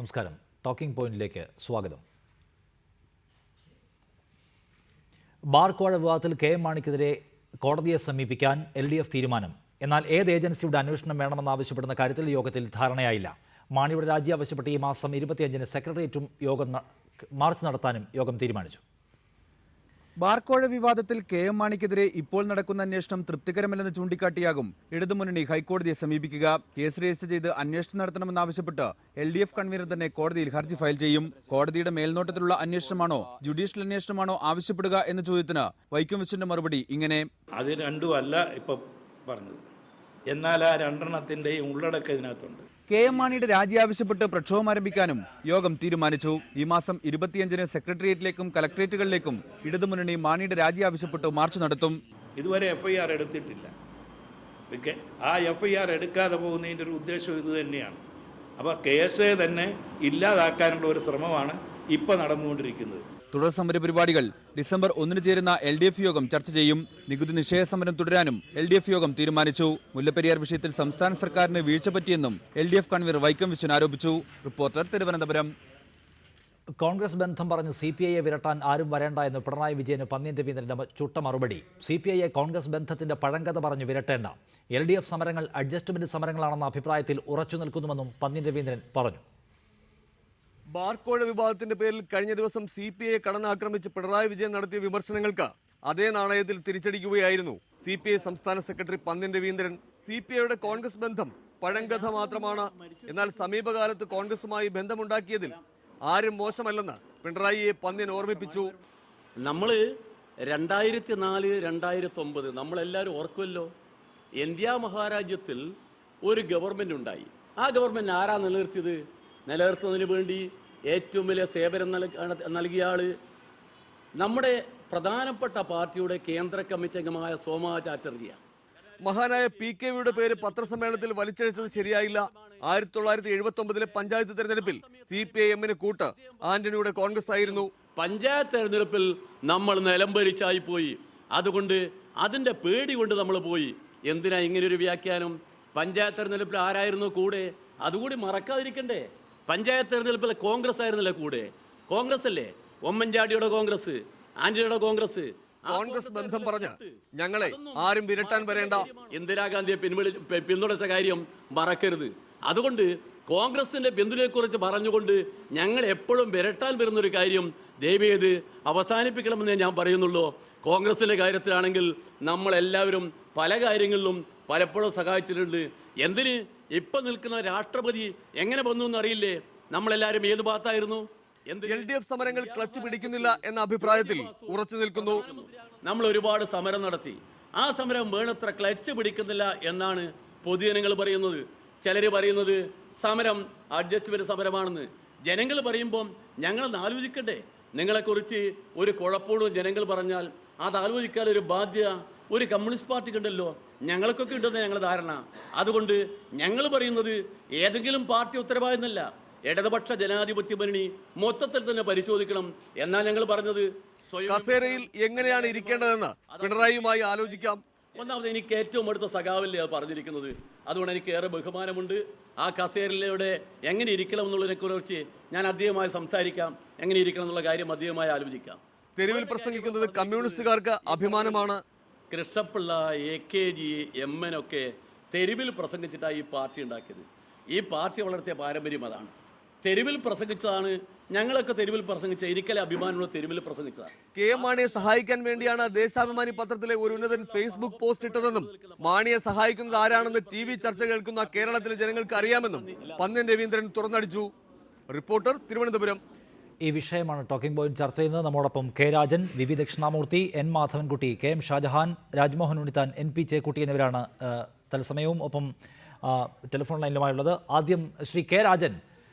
നമസ്കാരം. ടോക്കിംഗ് പോയിന്റിലേക്ക് സ്വാഗതം. ബാർക്കോഴ വിവാദത്തിൽ കെ എം മാണിക്കെതിരെ കോടതിയെ സമീപിക്കാൻ LDF തീരുമാനം. എന്നാൽ ഏത് ഏജൻസിയുടെ അന്വേഷണം വേണമെന്നാവശ്യപ്പെടുന്ന കാര്യത്തിൽ യോഗത്തിൽ ധാരണയായില്ല. മാണിയുടെ രാജി ആവശ്യപ്പെട്ട് ഈ മാസം 25-ന് സെക്രട്ടേറിയറ്റും മാർച്ച് നടത്താനും യോഗം തീരുമാനിച്ചു. ബാർക്കോഴ വിവാദത്തിൽ കെ എം മാണിക്കെതിരെ ഇപ്പോൾ നടക്കുന്ന അന്വേഷണം തൃപ്തികരമല്ലെന്ന് ചൂണ്ടിക്കാട്ടിയാകും ഇടതുമുന്നണി ഹൈക്കോടതിയെ സമീപിക്കുക. കേസ് രജിസ്റ്റർ ചെയ്ത് അന്വേഷണം നടത്തണമെന്നാവശ്യപ്പെട്ട് LDF കൺവീനർ തന്നെ കോടതിയിൽ ഹർജി ഫയൽ ചെയ്യും. കോടതിയുടെ മേൽനോട്ടത്തിലുള്ള അന്വേഷണമാണോ ജുഡീഷ്യൽ അന്വേഷണമാണോ ആവശ്യപ്പെടുക എന്ന ചോദ്യത്തിന് വൈക്കം വിശ്വന്റെ മറുപടി ഇങ്ങനെ: അത് രണ്ടുമല്ല ഇപ്പൊ പറഞ്ഞത്, എന്നാൽ ആ രണ്ടെണ്ണത്തിന്റെയും ഉള്ളടക്കം ഇതിനകത്തുണ്ട്. കെ എം മാണിയുടെ രാജി ആവശ്യപ്പെട്ട് പ്രക്ഷോഭം ആരംഭിക്കാനും യോഗം തീരുമാനിച്ചു. ഈ മാസം 25-ന് സെക്രട്ടേറിയറ്റിലേക്കും കലക്ട്രേറ്റുകളിലേക്കും ഇടതുമുന്നണി മാണിയുടെ രാജി ആവശ്യപ്പെട്ട് മാർച്ച് നടത്തും. ഇതുവരെ FIR എടുത്തിട്ടില്ല. ആ FIR എടുക്കാതെ പോകുന്നതിൻ്റെ ഒരു ഉദ്ദേശം ഇത് തന്നെയാണ്. അപ്പോൾ കേസ് തന്നെ ഇല്ലാതാക്കാനുള്ള ഒരു ശ്രമമാണ് ഇപ്പോൾ നടന്നുകൊണ്ടിരിക്കുന്നത്. തുടർ സമര പരിപാടികൾ ഡിസംബർ 1-ന് ചേരുന്ന LDF യോഗം ചർച്ച ചെയ്യും. നികുതി നിഷേധ സമരം തുടരാനും LDF യോഗം തീരുമാനിച്ചു. മുല്ലപ്പെരിയാർ വിഷയത്തിൽ സംസ്ഥാന സർക്കാരിന് വീഴ്ച പറ്റിയെന്നും LDF കൺവീനർ വൈക്കം വിശ്വൻ ആരോപിച്ചു. റിപ്പോർട്ടർ, തിരുവനന്തപുരം. കോൺഗ്രസ് ബന്ധം പറഞ്ഞ് CPIയെ വിരട്ടാൻ ആരും വരേണ്ട എന്ന് പിണറായി വിജയന് പന്ന്യൻ രവീന്ദ്രന്റെ ചുട്ട മറുപടി. CPIയെ കോൺഗ്രസ് ബന്ധത്തിന്റെ പഴങ്കഥ പറഞ്ഞു വിരട്ടേണ്ട. LDF സമരങ്ങൾ അഡ്ജസ്റ്റ്മെന്റ് സമരങ്ങളാണെന്ന അഭിപ്രായത്തിൽ ഉറച്ചു നിൽക്കുന്നുവെന്നും പന്ന്യൻ രവീന്ദ്രൻ പറഞ്ഞു. ബാർക്കോഴ വിവാദത്തിന്റെ പേരിൽ കഴിഞ്ഞ ദിവസം CPIയെ കടന്നാക്രമിച്ച് പിണറായി വിജയൻ നടത്തിയ വിമർശനങ്ങൾക്ക് അതേ നാണയത്തിൽ തിരിച്ചടിക്കുകയായിരുന്നു CPI സംസ്ഥാന സെക്രട്ടറി പന്ന്യൻ രവീന്ദ്രൻ. CPIയുടെ കോൺഗ്രസ് ബന്ധം പഴങ്കഥ മാത്രമാണ്, എന്നാൽ സമീപകാലത്ത് കോൺഗ്രസുമായി ബന്ധമുണ്ടാക്കിയതിൽ ആരും മോശമല്ലെന്ന് പിണറായിയെ പന്ന്യൻ ഓർമ്മിപ്പിച്ചു. നമ്മൾ 2004-2009 നമ്മളെല്ലാവരും ഓർക്കുമല്ലോ, ഇന്ത്യ മഹാരാജ്യത്തിൽ ഒരു ഗവൺമെൻറ് ഉണ്ടായി. ആ ഗവൺമെൻറ് ആരാ നിലനിർത്തിയത്? നിലനിർത്തുന്നതിന് വേണ്ടി ഏറ്റവും വലിയ സേവനം നൽകിയ ആള് നമ്മുടെ പ്രധാനപ്പെട്ട പാർട്ടിയുടെ കേന്ദ്ര കമ്മിറ്റി അംഗമായ സോമാ ചാറ്റർജിയാണ്. മഹാനായ PKVയുടെ പേര് പത്രസമ്മേളനത്തിൽ വലിച്ചഴിച്ചത് ശരിയായില്ല. 1979-ലെ പഞ്ചായത്ത് തെരഞ്ഞെടുപ്പിൽ CPIM-ന് കൂട്ട് ആന്റണിയുടെ കോൺഗ്രസ് ആയിരുന്നു. പഞ്ചായത്ത് തെരഞ്ഞെടുപ്പിൽ നമ്മൾ നിലംപരിച്ചായി പോയി. അതുകൊണ്ട് അതിൻ്റെ പേടി കൊണ്ട് നമ്മൾ പോയി. എന്തിനാ ഇങ്ങനൊരു വ്യാഖ്യാനം? പഞ്ചായത്ത് തെരഞ്ഞെടുപ്പിൽ ആരായിരുന്നു കൂടെ? അതുകൂടി മറക്കാതിരിക്കണ്ടേ. പഞ്ചായത്ത് തെരഞ്ഞെടുപ്പിൽ കോൺഗ്രസ് ആയിരുന്നില്ല കൂടെ. കോൺഗ്രസ് അല്ലേ, ഉമ്മൻചാണ്ടിയുടെ കോൺഗ്രസ്, ആന്റണിയുടെ കോൺഗ്രസ്. കോൺഗ്രസ് ബന്ധം പറഞ്ഞ് ഞങ്ങളെ ആരും വിരട്ടാൻ വരേണ്ട. ഇന്ദിരാഗാന്ധിയെ പിന്തുണച്ച കാര്യം മറക്കരുത്. അതുകൊണ്ട് കോൺഗ്രസിന്റെ പിന്തുണയെക്കുറിച്ച് പറഞ്ഞുകൊണ്ട് ഞങ്ങൾ എപ്പോഴും വിരട്ടാൻ വരുന്നൊരു കാര്യം ദയവേത് അവസാനിപ്പിക്കണമെന്നേ ഞാൻ പറയുന്നുള്ളൂ. കോൺഗ്രസിന്റെ കാര്യത്തിലാണെങ്കിൽ നമ്മളെല്ലാവരും പല കാര്യങ്ങളിലും പലപ്പോഴും സഹായിച്ചിട്ടുണ്ട്. എന്തിന് ഇപ്പം നിൽക്കുന്ന രാഷ്ട്രപതി എങ്ങനെ വന്നു എന്നറിയില്ലേ? നമ്മളെല്ലാവരും ഏത് ഭാഗത്തായിരുന്നു? LDF സമരങ്ങൾ ക്ലച്ച് പിടിക്കുന്നില്ല എന്ന അഭിപ്രായത്തിൽ ഉറച്ചു നിൽക്കുന്നു. നമ്മൾ ഒരുപാട് സമരം നടത്തി. ആ സമരം വേണത്ര ക്ലച്ച് പിടിക്കുന്നില്ല എന്നാണ് പൊതുജനങ്ങൾ പറയുന്നത്. ചിലർ പറയുന്നത് സമരം അഡ്ജസ്റ്റ്മെന്റ് സമരമാണെന്ന്. ജനങ്ങൾ പറയുമ്പം ഞങ്ങളൊന്ന് ആലോചിക്കണ്ടേ? നിങ്ങളെക്കുറിച്ച് ഒരു കുഴപ്പവും ജനങ്ങൾ പറഞ്ഞാൽ അത് ആലോചിക്കാൻ ഒരു ബാധ്യത ഒരു കമ്മ്യൂണിസ്റ്റ് പാർട്ടിക്ക് ഉണ്ടല്ലോ, ഞങ്ങൾക്കൊക്കെ ഉണ്ടെന്ന് ഞങ്ങളുടെ ധാരണ. അതുകൊണ്ട് ഞങ്ങൾ പറയുന്നത് ഏതെങ്കിലും പാർട്ടി ഉത്തരവാദിത്തമല്ല, ഇടതുപക്ഷ ജനാധിപത്യ മുന്നണി മൊത്തത്തിൽ തന്നെ പരിശോധിക്കണം എന്നാൽ ഞങ്ങൾ പറഞ്ഞത്. കസേരയിൽ എങ്ങനെയാണ് ഇരിക്കേണ്ടതെന്ന് പിണറായിയുമായി ആലോചിക്കാം. ഒന്നാമത് എനിക്ക് ഏറ്റവും അടുത്ത സഖാവല്ലേ അത് പറഞ്ഞിരിക്കുന്നത്. അതുകൊണ്ട് എനിക്ക് ഏറെ ബഹുമാനമുണ്ട്. ആ കസേരയിലൂടെ എങ്ങനെ ഇരിക്കണം എന്നുള്ളതിനെ കുറിച്ച് ഞാൻ അദ്ദേഹമായി സംസാരിക്കാം. എങ്ങനെ ഇരിക്കണം എന്നുള്ള കാര്യം അദ്ദേഹമായി ആലോചിക്കാം. തെരുവിൽ പ്രസംഗിക്കുന്നത് കമ്മ്യൂണിസ്റ്റുകാർക്ക് അഭിമാനമാണ്. കൃഷ്ണപിള്ള, AKG, MN ഒക്കെ തെരുവിൽ പ്രസംഗിച്ചിട്ടാണ് ഈ പാർട്ടി ഉണ്ടാക്കിയത്. ഈ പാർട്ടി വളർത്തിയ പാരമ്പര്യം അതാണ്. തെരുവിൽ പ്രസംഗിച്ചതാണ്. ഞങ്ങളൊക്കെ തെരുവിൽ പ്രസംഗിച്ച എനിക്കലെ അഭിമാനമുള്ള തെരുവിൽ പ്രസംഗിച്ചതാണ്. കെ എം മാണിയെ സഹായിക്കാൻ വേണ്ടിയാണ് ദേശാഭിമാനി പത്രത്തിലെ ഒരു ഉന്നതൻ Facebook പോസ്റ്റ് ഇട്ടതെന്നും മാണിയെ സഹായിക്കുന്നത് ആരാണെന്ന് TV ചർച്ച കേൾക്കുന്ന കേരളത്തിലെ ജനങ്ങൾക്ക് അറിയാമെന്നും പന്ന്യൻ രവീന്ദ്രൻ തുറന്നടിച്ചു. റിപ്പോർട്ടർ, തിരുവനന്തപുരം. ഈ വിഷയമാണ് ടോക്കിംഗ് പോയിന്റ് ചർച്ച ചെയ്യുന്നത്. നമ്മോടൊപ്പം K. Rajan, VV Dakshinamurthy, N. Madhavankutty, KM Shah Jahan, Rajmohan Unnithan, NP Chekutty എന്നിവരാണ് തത്സമയവും ഒപ്പം ടെലിഫോൺ ലൈനിലുമായുള്ളത്. ആദ്യം ശ്രീ K. രാജൻ,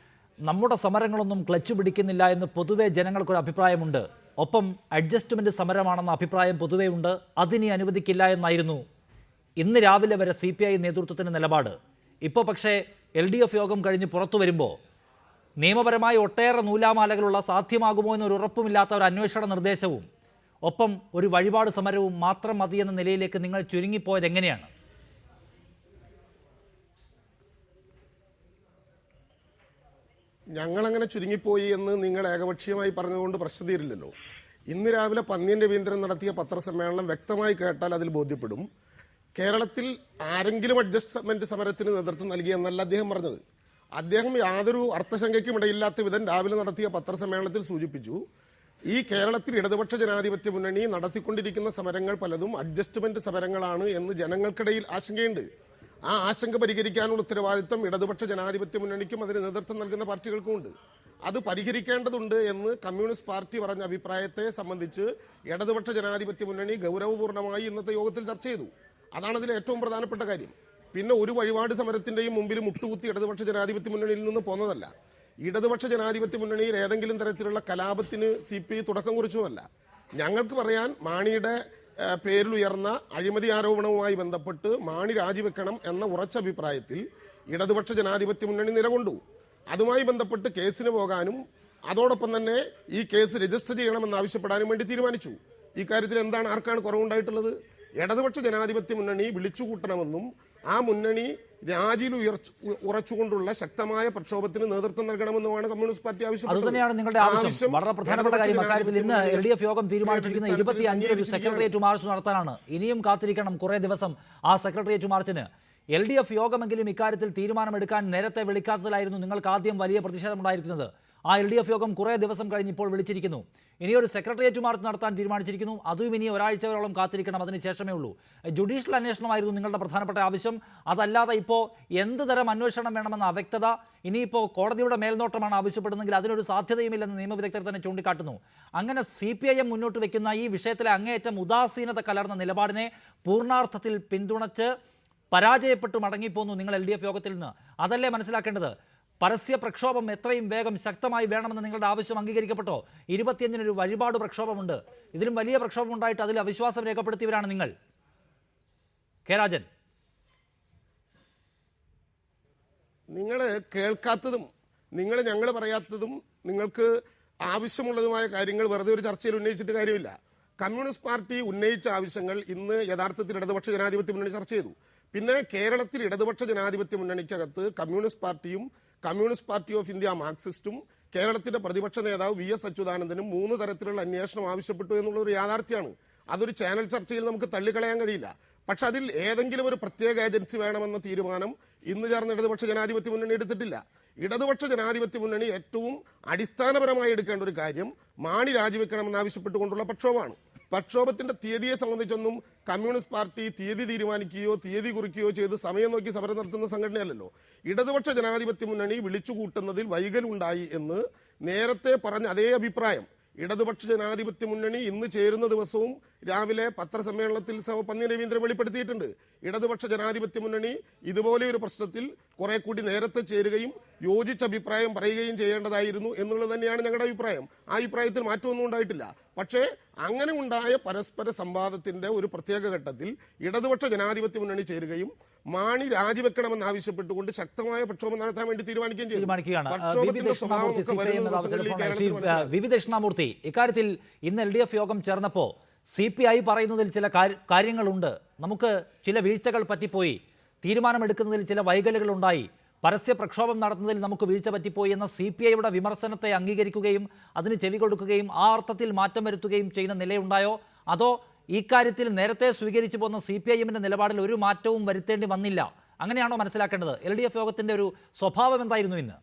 നമ്മുടെ സമരങ്ങളൊന്നും ക്ലച്ച് പിടിക്കുന്നില്ല എന്ന് പൊതുവെ ജനങ്ങൾക്കൊരു അഭിപ്രായമുണ്ട്. ഒപ്പം അഡ്ജസ്റ്റ്മെൻറ്റ് സമരമാണെന്ന അഭിപ്രായം പൊതുവേ ഉണ്ട്. അതിനി അനുവദിക്കില്ല എന്നായിരുന്നു ഇന്ന് രാവിലെ വരെ CPI നേതൃത്വത്തിൻ്റെ നിലപാട്. ഇപ്പോൾ പക്ഷേ LDF യോഗം കഴിഞ്ഞ് പുറത്തു വരുമ്പോൾ നിയമപരമായി ഒട്ടേറെ നൂലാമാലകളുള്ള, സാധ്യമാകുമോ എന്നൊരു ഉറപ്പുമില്ലാത്ത ഒരു അന്വേഷണ നിർദ്ദേശവും ഒപ്പം ഒരു വഴിപാട് സമരവും മാത്രം മതിയെന്ന നിലയിലേക്ക് നിങ്ങൾ ചുരുങ്ങിപ്പോയത് എങ്ങനെയാണ്? ഞങ്ങളങ്ങനെ ചുരുങ്ങിപ്പോയി എന്ന് നിങ്ങൾ ഏകപക്ഷീയമായി പറഞ്ഞതുകൊണ്ട് പ്രശ്നം തീരില്ലല്ലോ. ഇന്ന് രാവിലെ പന്ന്യൻ രവീന്ദ്രൻ നടത്തിയ പത്രസമ്മേളനം വ്യക്തമായി കേട്ടാൽ അതിൽ ബോധ്യപ്പെടും. കേരളത്തിൽ ആരെങ്കിലും അഡ്ജസ്റ്റ്മെന്റ് സമരത്തിന് നേതൃത്വം നൽകിയെന്നല്ല അദ്ദേഹം പറഞ്ഞത്. അദ്ദേഹം യാതൊരു അർത്ഥശങ്കയ്ക്കും ഇടയില്ലാത്ത വിധം രാവിലെ നടത്തിയ പത്രസമ്മേളനത്തിൽ സൂചിപ്പിച്ചു, ഈ കേരളത്തിൽ ഇടതുപക്ഷ ജനാധിപത്യ മുന്നണി നടത്തിക്കൊണ്ടിരിക്കുന്ന സമരങ്ങൾ പലതും അഡ്ജസ്റ്റ്മെന്റ് സമരങ്ങളാണ് എന്ന് ജനങ്ങൾക്കിടയിൽ ആശങ്കയുണ്ട്. ആ ആശങ്ക പരിഹരിക്കാനുള്ള ഉത്തരവാദിത്വം ഇടതുപക്ഷ ജനാധിപത്യ മുന്നണിക്കും അതിന് നേതൃത്വം നൽകുന്ന പാർട്ടികൾക്കും ഉണ്ട്. അത് പരിഹരിക്കേണ്ടതുണ്ട് എന്ന് കമ്മ്യൂണിസ്റ്റ് പാർട്ടി പറഞ്ഞ അഭിപ്രായത്തെ സംബന്ധിച്ച് ഇടതുപക്ഷ ജനാധിപത്യ മുന്നണി ഗൗരവപൂർണ്ണമായി ഇന്നത്തെ യോഗത്തിൽ ചർച്ച ചെയ്തു. അതാണ് അതിലെ ഏറ്റവും പ്രധാനപ്പെട്ട കാര്യം. പിന്നെ ഒരു വഴിപാട് സമരത്തിന്റെയും മുമ്പിൽ മുട്ടുകുത്തി ഇടതുപക്ഷ ജനാധിപത്യ മുന്നണിയിൽ നിന്ന് പോന്നതല്ല. ഇടതുപക്ഷ ജനാധിപത്യ മുന്നണിയിൽ ഏതെങ്കിലും തരത്തിലുള്ള കലാപത്തിന് CPI തുടക്കം കുറിച്ചുമല്ല. ഞങ്ങൾക്ക് പറയാൻ മാണിയുടെ പേരിൽ ഉയർന്ന അഴിമതി ആരോപണവുമായി ബന്ധപ്പെട്ട് മാണി രാജിവെക്കണം എന്ന ഉറച്ച അഭിപ്രായത്തിൽ ഇടതുപക്ഷ ജനാധിപത്യ മുന്നണി നിലകൊണ്ടു. അതുമായി ബന്ധപ്പെട്ട് കേസിന് പോകാനും അതോടൊപ്പം തന്നെ ഈ കേസ് രജിസ്റ്റർ ചെയ്യണമെന്നാവശ്യപ്പെടാനും വേണ്ടി തീരുമാനിച്ചു. ഇക്കാര്യത്തിൽ ആർക്കാണ് കുറവുണ്ടായിട്ടുള്ളത്? ഇടതുപക്ഷ ജനാധിപത്യ മുന്നണി വിളിച്ചുകൂട്ടണമെന്നും ആ മുന്നണി രാജിയിൽ ഉറച്ചുകൊണ്ടുള്ള ശക്തമായ പ്രക്ഷോഭത്തിന് നേതൃത്വം നൽകണമെന്നുമാണ് കമ്മ്യൂണിസ്റ്റ് പാർട്ടി ആവശ്യപ്പെട്ടത്. അതുതന്നെയാണ് നിങ്ങളുടെ ആവശ്യം. വളരെ പ്രധാനപ്പെട്ട കാര്യം അക്കാര്യത്തിൽ ഇന്ന് LDF യോഗം തീരുമാനിച്ചിരിക്കുന്ന 25 ഒരു സെക്രട്ടേറിയറ്റ് മാർച്ച് നടത്താനാണ്. ഇനിയും കാത്തിരിക്കണം കുറേ ദിവസം ആ സെക്രട്ടേറിയറ്റ് മാർച്ചിന്. LDF യോഗമെങ്കിലും ഇക്കാര്യത്തിൽ തീരുമാനമെടുക്കാൻ നേരത്തെ വിളിക്കാത്തതിലായിരുന്നു നിങ്ങൾക്ക് ആദ്യം വലിയ പ്രതിഷേധമുണ്ടായിരിക്കുന്നത്. ആ LDF യോഗം കുറേ ദിവസം കഴിഞ്ഞ് ഇപ്പോൾ വിളിച്ചിരിക്കുന്നു. ഇനിയൊരു സെക്രട്ടേറിയറ്റ് മാർച്ച് നടത്താൻ തീരുമാനിച്ചിരിക്കുന്നു. അതും ഇനി ഒരാഴ്ചയോളം കാത്തിരിക്കണം, അതിന് ശേഷമേ ഉള്ളൂ. ജുഡീഷ്യൽ അന്വേഷണമായിരുന്നു നിങ്ങളുടെ പ്രധാനപ്പെട്ട ആവശ്യം. അതല്ലാതെ ഇപ്പോൾ എന്ത് തരം അന്വേഷണം വേണമെന്ന അവ്യക്തത, ഇനിയിപ്പോൾ കോടതിയുടെ മേൽനോട്ടമാണ് ആവശ്യപ്പെടുന്നതെങ്കിൽ അതിനൊരു സാധ്യതയുമില്ലെന്ന് നിയമവിദഗ്ധർ തന്നെ ചൂണ്ടിക്കാട്ടുന്നു. അങ്ങനെ CPIM മുന്നോട്ട് വയ്ക്കുന്ന ഈ വിഷയത്തിലെ അങ്ങേയറ്റം ഉദാസീനത കലർന്ന നിലപാടിനെ പൂർണ്ണാർത്ഥത്തിൽ പിന്തുണച്ച് പരാജയപ്പെട്ടു മടങ്ങിപ്പോന്നു നിങ്ങൾ LDF യോഗത്തിൽ നിന്ന്. അതല്ലേ മനസ്സിലാക്കേണ്ടത്? പരസ്യ പ്രക്ഷോഭം എത്രയും വേഗം ശക്തമായി വേണമെന്ന് നിങ്ങളുടെ ആവശ്യം അംഗീകരിക്കപ്പെട്ടോ? 25-നൊരു വഴിപാട് പ്രക്ഷോഭമുണ്ട്. ഇതിലും വലിയ പ്രക്ഷോഭം ഉണ്ടായിട്ട് അതിൽ അവിശ്വാസം രേഖപ്പെടുത്തിയവരാണ് നിങ്ങൾ. കെ രാജൻ, നിങ്ങൾ കേൾക്കാത്തതും ഞങ്ങൾ പറയാത്തതും നിങ്ങൾക്ക് ആവശ്യമുള്ളതുമായ കാര്യങ്ങൾ വെറുതെ ഒരു ചർച്ചയിൽ ഉന്നയിച്ചിട്ട് കാര്യമില്ല. കമ്മ്യൂണിസ്റ്റ് പാർട്ടി ഉന്നയിച്ച ആവശ്യങ്ങൾ ഇന്ന് യഥാർത്ഥത്തിൽ ഇടതുപക്ഷ ജനാധിപത്യ മുന്നണി ചർച്ച ചെയ്തു. പിന്നെ കേരളത്തിൽ ഇടതുപക്ഷ ജനാധിപത്യ മുന്നണിക്കകത്ത് കമ്മ്യൂണിസ്റ്റ് പാർട്ടിയും കമ്മ്യൂണിസ്റ്റ് പാർട്ടി ഓഫ് ഇന്ത്യ മാർക്സിസ്റ്റും കേരളത്തിന്റെ പ്രതിപക്ഷ നേതാവ് VS അച്യുതാനന്ദനും 3 തരത്തിലുള്ള അന്വേഷണം ആവശ്യപ്പെട്ടു എന്നുള്ള ഒരു യാഥാർത്ഥ്യമാണ്. അതൊരു ചാനൽ ചർച്ചയിൽ നമുക്ക് തള്ളിക്കളയാൻ കഴിയില്ല. പക്ഷെ അതിൽ ഏതെങ്കിലും ഒരു പ്രത്യേക ഏജൻസി വേണമെന്ന തീരുമാനം ഇന്ന് ചേർന്ന ഇടതുപക്ഷ ജനാധിപത്യ മുന്നണി എടുത്തിട്ടില്ല. ഇടതുപക്ഷ ജനാധിപത്യ മുന്നണി ഏറ്റവും അടിസ്ഥാനപരമായി എടുക്കേണ്ട ഒരു കാര്യം മാണി രാജിവെക്കണമെന്ന് ആവശ്യപ്പെട്ടുകൊണ്ടുള്ള പ്രക്ഷോഭമാണ്. പ്രക്ഷോഭത്തിന്റെ തീയതിയെ സംബന്ധിച്ചൊന്നും കമ്മ്യൂണിസ്റ്റ് പാർട്ടി തീയതി തീരുമാനിക്കുകയോ തീയതി കുറിക്കുകയോ ചെയ്ത് സമയം നോക്കി സമരം നടത്തുന്ന സംഘടനയല്ലല്ലോ. ഇടതുപക്ഷ ജനാധിപത്യ മുന്നണി വിളിച്ചുകൂട്ടുന്നതിൽ വൈകലുണ്ടായി എന്ന് നേരത്തെ പറഞ്ഞ അതേ അഭിപ്രായം ഇടതുപക്ഷ ജനാധിപത്യ മുന്നണി ഇന്ന് ചേരുന്ന ദിവസവും രാവിലെ പത്രസമ്മേളനത്തിൽ പന്ന്യൻ രവീന്ദ്രൻ വെളിപ്പെടുത്തിയിട്ടുണ്ട്. ഇടതുപക്ഷ ജനാധിപത്യ മുന്നണി ഇതുപോലെ ഒരു പ്രശ്നത്തിൽ കുറെ കൂടി നേരത്തെ ചേരുകയും യോജിച്ച അഭിപ്രായം പറയുകയും ചെയ്യേണ്ടതായിരുന്നു എന്നുള്ളത് തന്നെയാണ് ഞങ്ങളുടെ അഭിപ്രായം. ആ അഭിപ്രായത്തിൽ മാറ്റമൊന്നും ഉണ്ടായിട്ടില്ല. പക്ഷേ അങ്ങനെ ഉണ്ടായ പരസ്പര സംവാദത്തിന്റെ ഒരു പ്രത്യേക ഘട്ടത്തിൽ ഇടതുപക്ഷ ജനാധിപത്യ മുന്നണി ചേരുകയും മാണി രാജിവെക്കണമെന്ന് ആവശ്യപ്പെട്ടുകൊണ്ട് ശക്തമായ പ്രക്ഷോഭം നടത്താൻ വേണ്ടി തീരുമാനിക്കുകയാണ്. വിവി ദക്ഷിണാമൂർത്തി, ഇക്കാര്യത്തിൽ ഇന്ന് LDF യോഗം ചേർന്നപ്പോൾ CPI പറയുന്നതിൽ ചില കാര്യങ്ങളുണ്ട്. നമുക്ക് ചില വീഴ്ചകൾ പറ്റിപ്പോയി, തീരുമാനമെടുക്കുന്നതിൽ ചില വൈകലുകളുണ്ടായി, പരസ്യ പ്രക്ഷോഭം നടത്തുന്നതിൽ നമുക്ക് വീഴ്ച പറ്റിപ്പോയി എന്ന CPIയുടെ വിമർശനത്തെ അംഗീകരിക്കുകയും അതിന് ചെവി കൊടുക്കുകയും ആ അർത്ഥത്തിൽ മാറ്റം വരുത്തുകയും ചെയ്യുന്ന നിലയുണ്ടായോ? അതോ ഇക്കാര്യത്തിൽ നേരത്തെ സ്വീകരിച്ചു പോകുന്ന CPIMന്റെ നിലപാടിൽ ഒരു മാറ്റവും വരുത്തേണ്ടി വന്നില്ല, അങ്ങനെയാണോ മനസ്സിലാക്കേണ്ടത്? LDF യോഗത്തിന്റെ ഒരു സ്വഭാവം എന്തായിരുന്നു ഇന്ന്?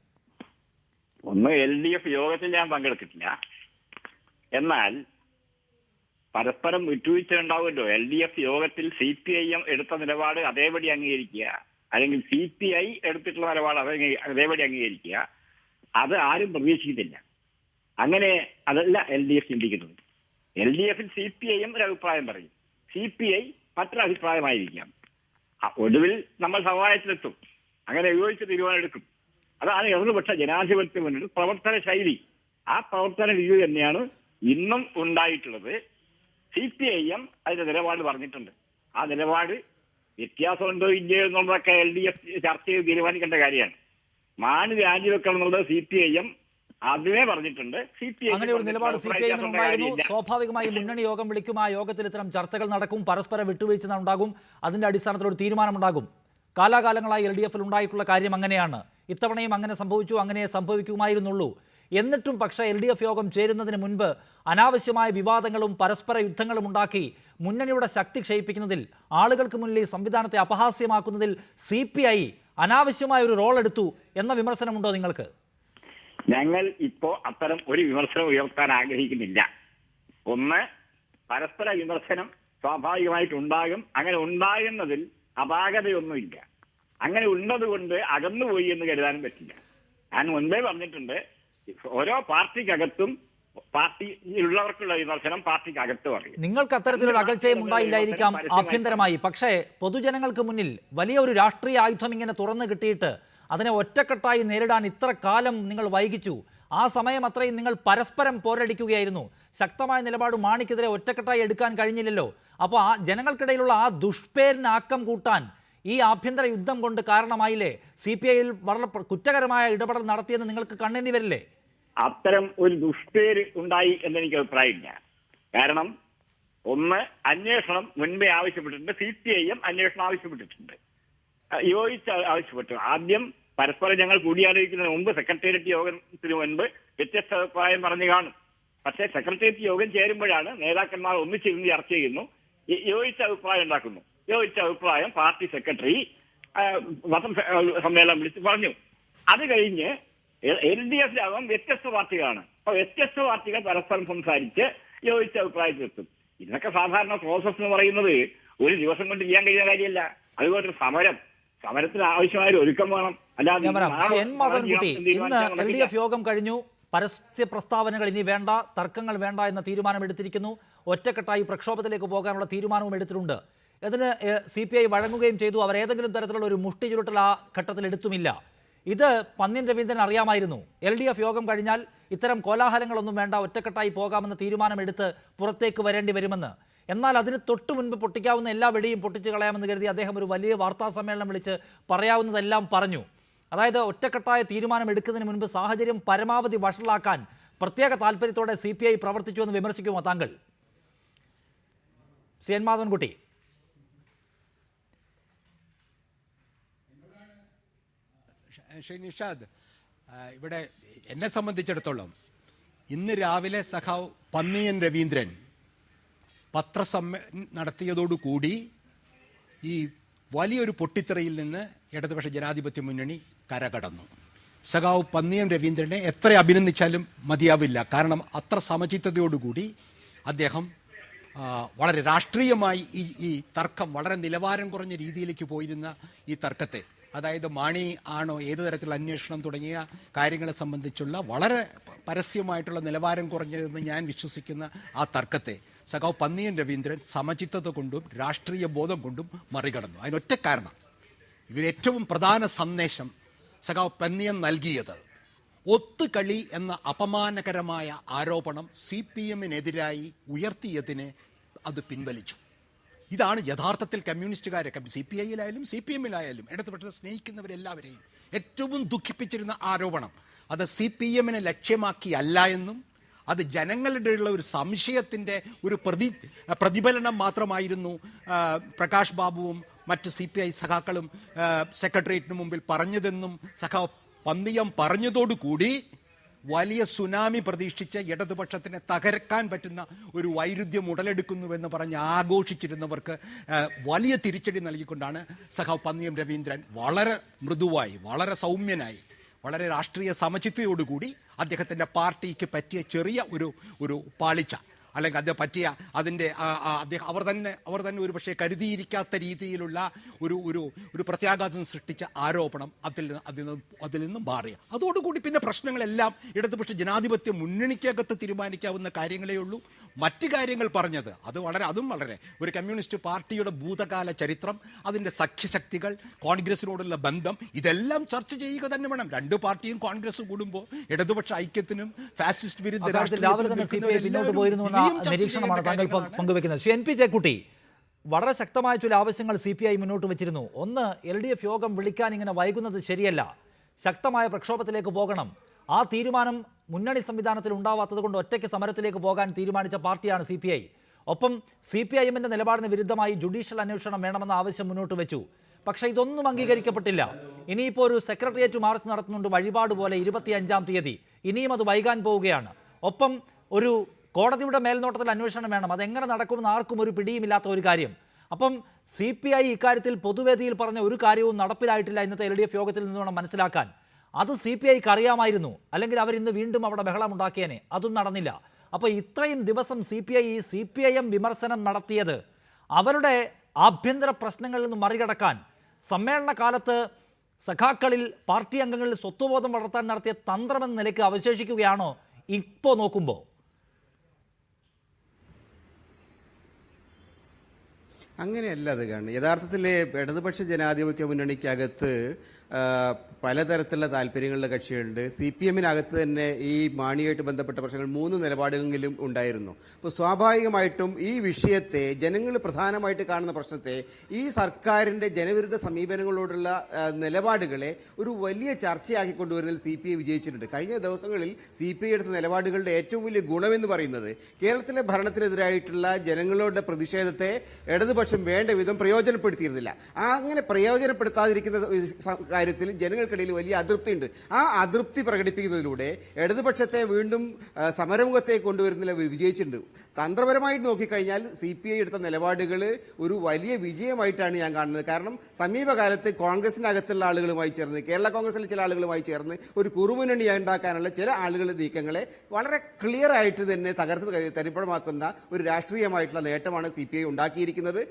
LDF യോഗത്തിൽ ഞാൻ പങ്കെടുത്തിട്ടില്ല. എന്നാൽ പരസ്പരം വിട്ടുവീഴ്ച ഉണ്ടാവുമല്ലോ. LDF യോഗത്തിൽ CPIM എടുത്ത നിലപാട് അതേപടി അംഗീകരിക്കുക, അല്ലെങ്കിൽ CPI എടുത്തിട്ടുള്ള നിലപാട് അതേപടി അംഗീകരിക്കുക, അത് ആരും പ്രതീക്ഷിക്കുന്നില്ല. അങ്ങനെ അതല്ല LDF ചിന്തിക്കുന്നത്. LDFിൽ CPIM ഒരു അഭിപ്രായം പറയും, CPI മറ്റൊരു അഭിപ്രായമായിരിക്കാം. ഒടുവിൽ നമ്മൾ സമവായത്തിലെത്തും, അങ്ങനെ യോജിച്ച തീരുമാനം എടുക്കും. അതാണ് ഇടതുപക്ഷ ജനാധിപത്യ മുന്നണി പ്രവർത്തന ശൈലി. ആ പ്രവർത്തന രീതി തന്നെയാണ് ഇന്നും ഉണ്ടായിട്ടുള്ളത്. CPIM അതിന്റെ നിലപാട് പറഞ്ഞിട്ടുണ്ട്. ആ നിലപാട് വ്യത്യാസമുണ്ടോ ഇല്ലയോ എന്നുള്ളതൊക്കെ LDF ചർച്ച ചെയ്ത് തീരുമാനിക്കേണ്ട കാര്യമാണ്. മാണി രാജിവെക്കണം എന്നുള്ളത് CPIM അതിനെ പറഞ്ഞിട്ടുണ്ട്. അങ്ങനെ ഒരു നിലപാട് CPIM ഉണ്ടായിരുന്നു. സ്വാഭാവികമായി മുന്നണി യോഗം വിളിക്കും, ആ യോഗത്തിൽ ഇത്തരം ചർച്ചകൾ നടക്കും, പരസ്പര വിട്ടുവീഴ്ച ഉണ്ടാകും, അതിന്റെ അടിസ്ഥാനത്തിൽ ഒരു തീരുമാനമുണ്ടാകും. കാലാകാലങ്ങളായി LDF-ൽ ഉണ്ടായിട്ടുള്ള കാര്യം അങ്ങനെയാണ്. ഇത്തവണയും അങ്ങനെ സംഭവിച്ചു, അങ്ങനെ സംഭവിക്കുമായിരുന്നുള്ളൂ. എന്നിട്ടും പക്ഷേ LDF യോഗം ചേരുന്നതിന് മുൻപ് അനാവശ്യമായ വിവാദങ്ങളും പരസ്പര യുദ്ധങ്ങളും ഉണ്ടാക്കി മുന്നണിയുടെ ശക്തി ക്ഷയിപ്പിക്കുന്നതിൽ, ആളുകൾക്ക് മുന്നിൽ ഈ സംവിധാനത്തെ അപഹാസ്യമാക്കുന്നതിൽ CPI അനാവശ്യമായ ഒരു റോൾ എടുത്തു എന്ന വിമർശനമുണ്ടോ നിങ്ങൾക്ക്? ഞങ്ങൾ ഇപ്പോ അത്തരം ഒരു വിമർശനം ഉയർത്താൻ ആഗ്രഹിക്കുന്നില്ല. ഒന്ന്, പരസ്പര വിമർശനം സ്വാഭാവികമായിട്ടുണ്ടാകും. അങ്ങനെ ഉണ്ടാകുന്നതിൽ അപാകതയൊന്നുമില്ല. അങ്ങനെ ഉള്ളതുകൊണ്ട് അകന്നുപോയി എന്ന് കരുതാനും പറ്റില്ല. ഞാൻ മുൻപേ പറഞ്ഞിട്ടുണ്ട്, ഓരോ പാർട്ടിക്കകത്തും പാർട്ടിയിലുള്ളവർക്കുള്ള വിമർശനം പാർട്ടിക്കകത്ത് പറയും. നിങ്ങൾക്ക് അത്തരത്തിലൊരു അകൽച്ചയും ഉണ്ടായില്ലായിരിക്കാം ആഭ്യന്തരമായി. പക്ഷേ പൊതുജനങ്ങൾക്ക് മുന്നിൽ വലിയ ഒരു രാഷ്ട്രീയ ആയുധം ഇങ്ങനെ തുറന്നു കിട്ടിയിട്ട് അതിനെ ഒറ്റക്കെട്ടായി നേരിടാൻ ഇത്ര കാലം നിങ്ങൾ വൈകിച്ചു. ആ സമയം അത്രയും നിങ്ങൾ പരസ്പരം പോരടിക്കുകയായിരുന്നു. ശക്തമായ നിലപാട് മാണിക്കെതിരെ ഒറ്റക്കെട്ടായി എടുക്കാൻ കഴിഞ്ഞില്ലല്ലോ. അപ്പോൾ ആ ജനങ്ങൾക്കിടയിലുള്ള ആ ദുഷ്പേരിന് ആക്കം കൂട്ടാൻ ഈ ആഭ്യന്തര യുദ്ധം കൊണ്ട് കാരണമായില്ലേ? CPI-യിൽ വളരെ കുറ്റകരമായ ഇടപെടൽ നടത്തിയെന്ന് നിങ്ങൾക്ക് കണ്ണേണ്ടി വരില്ലേ? അത്തരം ഒരു ദുഷ്പേര് ഉണ്ടായി എന്നെനിക്ക് അഭിപ്രായമില്ല. കാരണം ഒന്ന്, അന്വേഷണം മുൻപേ ആവശ്യപ്പെട്ടിട്ടുണ്ട്. CPIM അന്വേഷണം ആവശ്യപ്പെട്ടിട്ടുണ്ട്, യോജിച്ച് ആവശ്യപ്പെട്ടു. ആദ്യം പരസ്പരം ഞങ്ങൾ കൂടിയാലോചിക്കുന്നതിന് മുമ്പ്, സെക്രട്ടേറിയറ്റ് യോഗത്തിന് മുൻപ് വ്യത്യസ്ത അഭിപ്രായം പറഞ്ഞു കാണും. പക്ഷേ സെക്രട്ടേറിയറ്റ് യോഗം ചേരുമ്പോഴാണ് നേതാക്കന്മാർ ഒന്നിച്ചിരുന്ന് ചർച്ച ചെയ്യുന്നു, യോജിച്ച അഭിപ്രായം ഉണ്ടാക്കുന്നു. യോജിച്ച അഭിപ്രായം പാർട്ടി സെക്രട്ടറി സമ്മേളനം വിളിച്ച് പറഞ്ഞു. അത് കഴിഞ്ഞ് LDF-ലാകും വ്യത്യസ്ത പാർട്ടികളാണ്. അപ്പൊ വ്യത്യസ്ത പാർട്ടികൾ പരസ്പരം സംസാരിച്ച് യോജിച്ച അഭിപ്രായത്തിലെത്തും. ഇതൊക്കെ സാധാരണ പ്രോസസ് എന്ന് പറയുന്നത് ഒരു ദിവസം കൊണ്ട് ചെയ്യാൻ കഴിയുന്ന കാര്യമല്ല. അതുപോലെ സമരത്തിന് ആവശ്യമായ ഒരു ഒരുക്കം വേണം. അല്ലാതെ എൻ മാധവൻകുട്ടി, ഇന്ന് LDF യോഗം കഴിഞ്ഞു. പരസ്യ പ്രസ്താവനകൾ ഇനി വേണ്ട, തർക്കങ്ങൾ വേണ്ട എന്ന തീരുമാനമെടുത്തിരിക്കുന്നു. ഒറ്റക്കെട്ടായി പ്രക്ഷോഭത്തിലേക്ക് പോകാനുള്ള തീരുമാനവും എടുത്തിട്ടുണ്ട്. ഇതിന് CPI വഴങ്ങുകയും ചെയ്തു. അവർ ഏതെങ്കിലും തരത്തിലുള്ള ഒരു മുഷ്ടി ചുരുട്ടൽ ആ ഘട്ടത്തിൽ എടുത്തുമില്ല. ഇത് പന്ന്യൻ രവീന്ദ്രൻ അറിയാമായിരുന്നു. LDF യോഗം കഴിഞ്ഞാൽ ഇത്തരം കോലാഹലങ്ങളൊന്നും വേണ്ട, ഒറ്റക്കെട്ടായി പോകാമെന്ന തീരുമാനമെടുത്ത് പുറത്തേക്ക് വരേണ്ടി വരുമെന്ന്. എന്നാൽ അതിന് തൊട്ടു മുൻപ് പൊട്ടിക്കാവുന്ന എല്ലാ വെടിയും പൊട്ടിച്ചു കളയാമെന്ന് കരുതി അദ്ദേഹം ഒരു വലിയ വാർത്താ സമ്മേളനം വിളിച്ച് പറയാവുന്നതെല്ലാം പറഞ്ഞു. അതായത് ഒറ്റക്കെട്ടായ തീരുമാനം എടുക്കുന്നതിന് മുൻപ് സാഹചര്യം പരമാവധി വഷളാക്കാൻ പ്രത്യേക താല്പര്യത്തോടെ CPI പ്രവർത്തിച്ചു എന്ന് വിമർശിക്കുമോ താങ്കൾ? എൻ മാധവൻകുട്ടി. നിഷാദ്, ഇവിടെ എന്നെ സംബന്ധിച്ചിടത്തോളം ഇന്ന് രാവിലെ സഖാവ് പന്ന്യൻ രവീന്ദ്രൻ നടത്തിയതോടുകൂടി ഈ വലിയൊരു പൊട്ടിത്തെറിയിൽ നിന്ന് ഇടതുപക്ഷ ജനാധിപത്യ മുന്നണി കരകടന്നു. സഖാവ് പന്ന്യൻ രവീന്ദ്രനെ എത്ര അഭിനന്ദിച്ചാലും മതിയാവില്ല. കാരണം അത്ര സമചിത്തതയോടുകൂടി അദ്ദേഹം വളരെ രാഷ്ട്രീയമായി ഈ തർക്കം, വളരെ നിലവാരം കുറഞ്ഞ രീതിയിലേക്ക് പോയിരുന്ന ഈ തർക്കത്തെ, അതായത് മാണി ആണോ, ഏതു തരത്തിലുള്ള അന്വേഷണം തുടങ്ങിയ കാര്യങ്ങളെ സംബന്ധിച്ചുള്ള വളരെ പരസ്യമായിട്ടുള്ള നിലവാരം കുറഞ്ഞതെന്ന് ഞാൻ വിശ്വസിക്കുന്ന ആ തർക്കത്തെ സഖാവ് പന്ന്യൻ രവീന്ദ്രൻ സമചിത്തത കൊണ്ടും രാഷ്ട്രീയ ബോധം കൊണ്ടും മറികടന്നു. അതിനൊറ്റ കാരണം, ഇതിലേറ്റവും പ്രധാന സന്ദേശം സഖാവ് പന്ന്യൻ നൽകിയത് ഒത്തുകളി എന്ന അപമാനകരമായ ആരോപണം CPM-നെതിരായി ഉയർത്തിയതിനെ അത് പിൻവലിച്ചു. ഇതാണ് യഥാർത്ഥത്തിൽ കമ്മ്യൂണിസ്റ്റുകാരെ, CPI-യിലായാലും CPM-ലായാലും ഇടതുപക്ഷത്തെ സ്നേഹിക്കുന്നവരെല്ലാവരെയും ഏറ്റവും ദുഃഖിപ്പിച്ചിരുന്ന ആരോപണം. അത് CPM-നെ ലക്ഷ്യമാക്കിയല്ല എന്നും അത് ജനങ്ങളുടെ ഉള്ള ഒരു സംശയത്തിൻ്റെ ഒരു പ്രതിഫലനം മാത്രമായിരുന്നു പ്രകാശ് ബാബുവും മറ്റ് CPI സഖാക്കളും സെക്രട്ടേറിയറ്റിന് മുമ്പിൽ പറഞ്ഞതെന്നും സഖാവ് പന്ന്യൻ പറഞ്ഞതോടുകൂടി വലിയ സുനാമി പ്രതീക്ഷിച്ച് ഇടതുപക്ഷത്തിനെ തകർക്കാൻ പറ്റുന്ന ഒരു വൈരുദ്ധ്യം ഉടലെടുക്കുന്നുവെന്ന് പറഞ്ഞ് ആഘോഷിച്ചിരുന്നവർക്ക് വലിയ തിരിച്ചടി നൽകിക്കൊണ്ടാണ് സഖാവ് പന്ന്യൻ രവീന്ദ്രൻ വളരെ മൃദുവായി, വളരെ സൗമ്യനായി, വളരെ രാഷ്ട്രീയ സമചിത്തയോടുകൂടി അദ്ദേഹത്തിൻ്റെ പാർട്ടിക്ക് പറ്റിയ ചെറിയ ഒരു പാളിച്ച, അല്ലെങ്കിൽ അത് പറ്റിയ അതിൻ്റെ അവർ തന്നെ ഒരു പക്ഷേ കരുതിയിരിക്കാത്ത രീതിയിലുള്ള ഒരു പ്രത്യാഘാതം സൃഷ്ടിച്ച ആരോപണം അതിൽ നിന്നും മാറിയ അതോടുകൂടി പിന്നെ പ്രശ്നങ്ങളെല്ലാം ഇടതുപക്ഷ ജനാധിപത്യ മുന്നണിക്കകത്ത് തീരുമാനിക്കാവുന്ന കാര്യങ്ങളേ ഉള്ളൂ. മറ്റു കാര്യങ്ങൾ പറഞ്ഞത് അതും വളരെ ഒരു കമ്മ്യൂണിസ്റ്റ് പാർട്ടിയുടെ ഭൂതകാല ചരിത്രം, അതിൻ്റെ സഖ്യശക്തികൾ, കോൺഗ്രസിനോടുള്ള ബന്ധം, ഇതെല്ലാം ചർച്ച ചെയ്യുക തന്നെ വേണം. രണ്ട് പാർട്ടിയും കോൺഗ്രസും കൂടുമ്പോൾ ഇടതുപക്ഷ ഐക്യത്തിനും ഫാസിസ്റ്റ് വിരുദ്ധ നിരീക്ഷണമാണ് താങ്കൾ പങ്കുവെക്കുന്നത്. NP ചേക്കുട്ടി, വളരെ ശക്തമായ ചില ആവശ്യങ്ങൾ CPI മുന്നോട്ട് വെച്ചിരുന്നു. ഒന്ന്, LDF യോഗം വിളിക്കാൻ ഇങ്ങനെ വൈകുന്നത് ശരിയല്ല, ശക്തമായ പ്രക്ഷോഭത്തിലേക്ക് പോകണം. ആ തീരുമാനം മുന്നണി സംവിധാനത്തിൽ ഉണ്ടാവാത്തത് കൊണ്ട് ഒറ്റയ്ക്ക് സമരത്തിലേക്ക് പോകാൻ തീരുമാനിച്ച പാർട്ടിയാണ് CPI. ഒപ്പം CPIM-ന്റെ നിലപാടിന് വിരുദ്ധമായി ജുഡീഷ്യൽ അന്വേഷണം വേണമെന്ന ആവശ്യം മുന്നോട്ട് വെച്ചു. പക്ഷേ ഇതൊന്നും അംഗീകരിക്കപ്പെട്ടില്ല. ഇനിയിപ്പോൾ ഒരു സെക്രട്ടേറിയറ്റ് മാർച്ച് നടത്തുന്നുണ്ട് വഴിപാട് പോലെ 25-ാം തീയതി. ഇനിയും അത് വൈകാൻ പോവുകയാണ്. ഒപ്പം ഒരു കോടതിയുടെ മേൽനോട്ടത്തിൽ അന്വേഷണം വേണം. അതെങ്ങനെ നടക്കുമെന്ന് ആർക്കും ഒരു പിടിയുമില്ലാത്ത ഒരു കാര്യം. അപ്പം CPI ഇക്കാര്യത്തിൽ പൊതുവേദിയിൽ പറഞ്ഞ ഒരു കാര്യവും നടപ്പിലായിട്ടില്ല ഇന്നത്തെ LDF യോഗത്തിൽ നിന്ന് വേണം മനസ്സിലാക്കാൻ. അത് CPIക്ക് അറിയാമായിരുന്നു, അല്ലെങ്കിൽ അവരിന്ന് വീണ്ടും അവിടെ ബഹളമുണ്ടാക്കിയേനെ. അതും നടന്നില്ല. അപ്പോൾ ഇത്രയും ദിവസം CPIM വിമർശനം നടത്തിയത് അവരുടെ ആഭ്യന്തര പ്രശ്നങ്ങളിൽ നിന്ന് മറികടക്കാൻ സമ്മേളന കാലത്ത് സഖാക്കളിൽ പാർട്ടി അംഗങ്ങളിൽ സ്വത്വബോധം വളർത്താൻ നടത്തിയ തന്ത്രമെന്ന നിലയ്ക്ക് അവശേഷിക്കുകയാണോ ഇപ്പോൾ നോക്കുമ്പോൾ? അങ്ങനെയല്ല അത് കാണുന്നത്. യഥാർത്ഥത്തിൽ ഇടതുപക്ഷ ജനാധിപത്യ മുന്നണിക്കകത്ത് പലതരത്തിലുള്ള താല്പര്യങ്ങളുടെ കക്ഷികളുണ്ട്. CPM-നകത്ത് തന്നെ ഈ മാണിയായിട്ട് ബന്ധപ്പെട്ട പ്രശ്നങ്ങൾ 3 നിലപാടുകളിലും ഉണ്ടായിരുന്നു. അപ്പോൾ സ്വാഭാവികമായിട്ടും ഈ വിഷയത്തെ ജനങ്ങൾ പ്രധാനമായിട്ട് കാണുന്ന പ്രശ്നത്തെ ഈ സർക്കാരിന്റെ ജനവിരുദ്ധ സമീപനങ്ങളോടുള്ള നിലപാടുകളെ ഒരു വലിയ ചർച്ചയാക്കി കൊണ്ടുവരുന്നതിൽ CPI വിജയിച്ചിട്ടുണ്ട്. കഴിഞ്ഞ ദിവസങ്ങളിൽ CPI എടുത്ത നിലപാടുകളുടെ ഏറ്റവും വലിയ ഗുണമെന്ന് പറയുന്നത് കേരളത്തിലെ ഭരണത്തിനെതിരായിട്ടുള്ള ജനങ്ങളുടെ പ്രതിഷേധത്തെ ഇടതുപക്ഷം വേണ്ട വിധം പ്രയോജനപ്പെടുത്തിയിരുന്നില്ല. അങ്ങനെ പ്രയോജനപ്പെടുത്താതിരിക്കുന്ന കാര്യത്തിൽ ജനങ്ങൾക്കിടയിൽ വലിയ അതൃപ്തിയുണ്ട്. ആ അതൃപ്തി പ്രകടിപ്പിക്കുന്നതിലൂടെ ഇടതുപക്ഷത്തെ വീണ്ടും സമരമുഖത്തേക്ക് കൊണ്ടുവരുന്നതിൽ വിജയിച്ചിട്ടുണ്ട്. തന്ത്രപരമായിട്ട് നോക്കിക്കഴിഞ്ഞാൽ CPI എടുത്ത നിലപാടുകൾ ഒരു വലിയ വിജയമായിട്ടാണ് ഞാൻ കാണുന്നത്. കാരണം സമീപകാലത്ത് കോൺഗ്രസിനകത്തുള്ള ആളുകളുമായി ചേർന്ന്, കേരള കോൺഗ്രസിലെ ചില ആളുകളുമായി ചേർന്ന് ഒരു കുറുമുന്നണി ഉണ്ടാക്കാനുള്ള ചില ആളുകളുടെ നീക്കങ്ങളെ വളരെ ക്ലിയർ ആയിട്ട് തന്നെ തകർത്ത് തരിപ്പണമാക്കുന്ന ഒരു രാഷ്ട്രീയമായിട്ടുള്ള നേട്ടമാണ് CPI ഉണ്ടാക്കിയിരിക്കുന്നത്.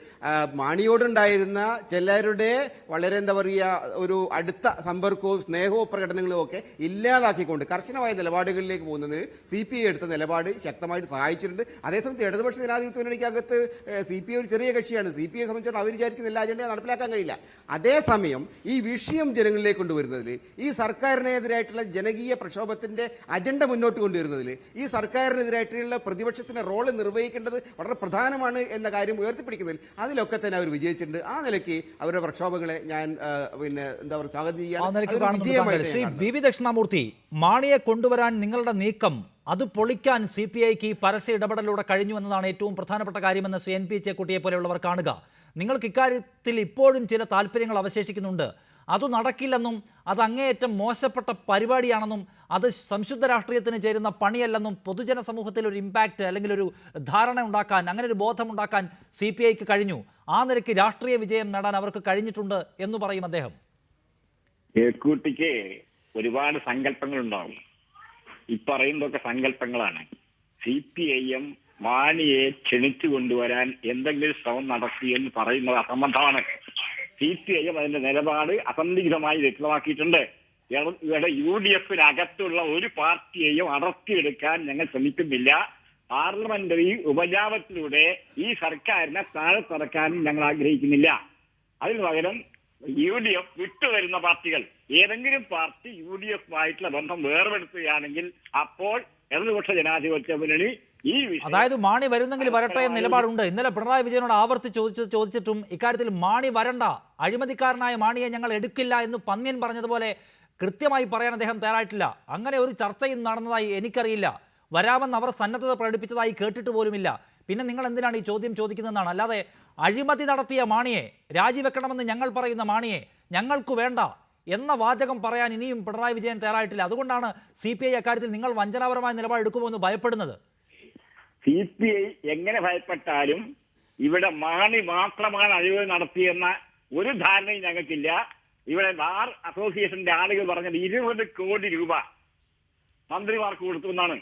മാണിയോടുണ്ടായിരുന്ന ചിലരുടെ വളരെ എന്താ പറയുക ഒരു അടുത്ത സമ്പർക്കവും സ്നേഹവും പ്രകടനങ്ങളും ഒക്കെ ഇല്ലാതാക്കിക്കൊണ്ട് കർശനമായ നിലപാടുകളിലേക്ക് പോകുന്നതിന് CPI എടുത്ത നിലപാട് ശക്തമായിട്ട് സഹായിച്ചിട്ടുണ്ട്. അതേസമയത്ത് ഇടതുപക്ഷ ജനാധിപത്യ മുന്നണിക്കകത്ത് CPI ഒരു ചെറിയ കക്ഷിയാണ്. CPI സംബന്ധിച്ചിടത്തോളം അവർ വിചാരിക്കുന്ന എല്ലാ അജണ്ടയും നടപ്പിലാക്കാൻ കഴിയില്ല. അതേസമയം ഈ വിഷയം ജനങ്ങളിലേക്ക് കൊണ്ടുവരുന്നതിൽ, ഈ സർക്കാരിനെതിരായിട്ടുള്ള ജനകീയ പ്രക്ഷോഭത്തിന്റെ അജണ്ട മുന്നോട്ട് കൊണ്ടുവരുന്നതിൽ, ഈ സർക്കാരിനെതിരായിട്ടുള്ള പ്രതിപക്ഷത്തിന്റെ റോള് നിർവഹിക്കേണ്ടത് വളരെ പ്രധാനമാണ് എന്ന കാര്യം ഉയർത്തിപ്പിടിക്കുന്നതിൽ അതിലൊക്കെ തന്നെ അവർ വിജയിച്ചിട്ടുണ്ട്. ആ നിലയ്ക്ക് അവരുടെ പ്രക്ഷോഭങ്ങളെ ഞാൻ എന്താ പറയുക സ്വാഗതം ചെയ്യുകയാണ്. ശ്രീ VV ദക്ഷിണാമൂർത്തി, മാണിയെ കൊണ്ടുവരാൻ നിങ്ങളുടെ നീക്കം അത് പൊളിക്കാൻ CPIക്ക് പരസ്യ ഇടപെടലിലൂടെ കഴിഞ്ഞു എന്നതാണ് ഏറ്റവും പ്രധാനപ്പെട്ട കാര്യമെന്ന് ശ്രീ NP ചേക്കുട്ടിയെ പോലെയുള്ളവർ കാണുക. നിങ്ങൾക്ക് ഇക്കാര്യത്തിൽ ഇപ്പോഴും ചില താല്പര്യങ്ങൾ അവശേഷിക്കുന്നുണ്ട്. അത് നടക്കില്ലെന്നും അത് അങ്ങേയറ്റം മോശപ്പെട്ട പരിപാടിയാണെന്നും അത് സംശുദ്ധ രാഷ്ട്രീയത്തിന് ചേരുന്ന പണിയല്ലെന്നും പൊതുജന സമൂഹത്തിൽ ഒരു ഇമ്പാക്റ്റ് അല്ലെങ്കിൽ ഒരു ധാരണ ഉണ്ടാക്കാൻ, അങ്ങനെ ഒരു ബോധമുണ്ടാക്കാൻ CPIക്ക് കഴിഞ്ഞു. ആ നിലയ്ക്ക് രാഷ്ട്രീയ വിജയം നേടാൻ അവർക്ക് കഴിഞ്ഞിട്ടുണ്ട് എന്ന് പറയും അദ്ദേഹം. കേൾക്കൂട്ടിക്ക് ഒരുപാട് സങ്കല്പങ്ങളുണ്ടാവും. പറയുന്നതൊക്കെ സങ്കല്പങ്ങളാണ്. CPIM മാണിയെ ക്ഷണിച്ചു കൊണ്ടുവരാൻ എന്തെങ്കിലും ശ്രമം നടത്തി എന്ന് പറയുന്നത് അസംബന്ധമാണ്. CPIM അതിന്റെ നിലപാട് അസന്ദിഗ്ധമായി വ്യക്തമാക്കിയിട്ടുണ്ട്. ഇവിടെ UDF-നകത്തുള്ള ഒരു പാർട്ടിയെയും അടർത്തിയെടുക്കാൻ ഞങ്ങൾ ശ്രമിക്കുന്നില്ല. പാർലമെന്ററി ഉപജാപത്തിലൂടെ ഈ സർക്കാരിനെ താഴെത്തിറക്കാനും ഞങ്ങൾ ആഗ്രഹിക്കുന്നില്ല. അതിന് പകരം UDF വിട്ടുവരുന്ന പാർട്ടികൾ, ഏതെങ്കിലും പാർട്ടി UDF-ആയിട്ടുള്ള ബന്ധം വേർപെടുത്തുകയാണെങ്കിൽ അപ്പോൾ ഇടതുപക്ഷ ജനാധിപത്യ മുന്നണി ഈ അതായത് മാണി വരുന്നെങ്കിൽ വരട്ടെ എന്ന നിലപാടുണ്ട്. ഇന്നലെ പിണറായി വിജയനോട് ആവർത്തിച്ച് ചോദിച്ചിട്ടും ഇക്കാര്യത്തിൽ മാണി വരണ്ട, അഴിമതിക്കാരനായ മാണിയെ ഞങ്ങൾ എടുക്കില്ല എന്ന് പന്ന്യൻ പറഞ്ഞതുപോലെ കൃത്യമായി പറയാൻ അദ്ദേഹം തയ്യാറായിട്ടില്ല. അങ്ങനെ ഒരു ചർച്ചയും നടന്നതായി എനിക്കറിയില്ല. വരാമെന്ന് അവർ സന്നദ്ധത പ്രകടിപ്പിച്ചതായി കേട്ടിട്ട് പോലുമില്ല. പിന്നെ നിങ്ങൾ എന്തിനാണ് ഈ ചോദ്യം ചോദിക്കുന്നതെന്നാണ്. അല്ലാതെ അഴിമതി നടത്തിയ മാണിയെ, രാജിവെക്കണമെന്ന് ഞങ്ങൾ പറയുന്ന മാണിയെ ഞങ്ങൾക്ക് വേണ്ട എന്ന വാചകം പറയാൻ ഇനിയും പിണറായി വിജയൻ തയ്യാറായിട്ടില്ല. അതുകൊണ്ടാണ് CPI അക്കാര്യത്തിൽ നിങ്ങൾ വഞ്ചനാപരമായ നിലപാടെടുക്കുമോ എന്ന് ഭയപ്പെടുന്നത്. CPI എങ്ങനെ ഭയപ്പെട്ടാലും ഇവിടെ മാണി മാത്രമാണ് അഴിമതി നടത്തിയെന്ന ഒരു ധാരണയും ഞങ്ങൾക്കില്ല. ഇവിടെ ബാർ അസോസിയേഷന്റെ ആളുകൾ പറഞ്ഞത് 20 കോടി രൂപ മന്ത്രിമാർക്ക് കൊടുത്തു എന്നാണ്,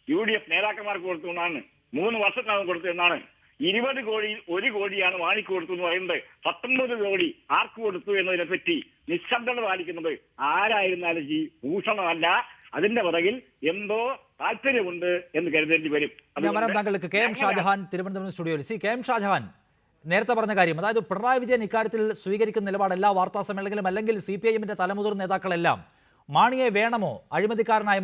UDF നേതാക്കന്മാർക്ക് കൊടുത്തു എന്നാണ്, 3 വർഷത്തിനകം കൊടുത്തു എന്നാണ്. 20 കോടിയിൽ 1 കോടിയാണ് മാണിക്ക് കൊടുത്തു എന്ന് പറയുന്നത്. 19 കോടി ആർക്ക് കൊടുത്തു എന്നതിനെ പറ്റി നിശബ്ദത പാലിക്കുന്നത് ആരായിരുന്നാലും ഈ ഭൂഷണമല്ല. അതിന്റെ പുറകിൽ എന്തോ താല്പര്യമുണ്ട് എന്ന് കരുതേണ്ടി വരും. താങ്കൾക്ക് KM ഷാജഹാൻ, തിരുവനന്തപുരം സ്റ്റുഡിയോയിൽ. KM ഷാജഹാൻ നേരത്തെ പറഞ്ഞ കാര്യം, അതായത് പിണറായി വിജയൻ ഇക്കാര്യത്തിൽ സ്വീകരിക്കുന്ന നിലപാട് എല്ലാ വാർത്താ സമ്മേളനങ്ങളിലും അല്ലെങ്കിൽ CPIM-ന്റെ തലമുതിർന്ന നേതാക്കളെല്ലാം മാണിയെ വേണമോ, അഴിമതിക്കാരനായ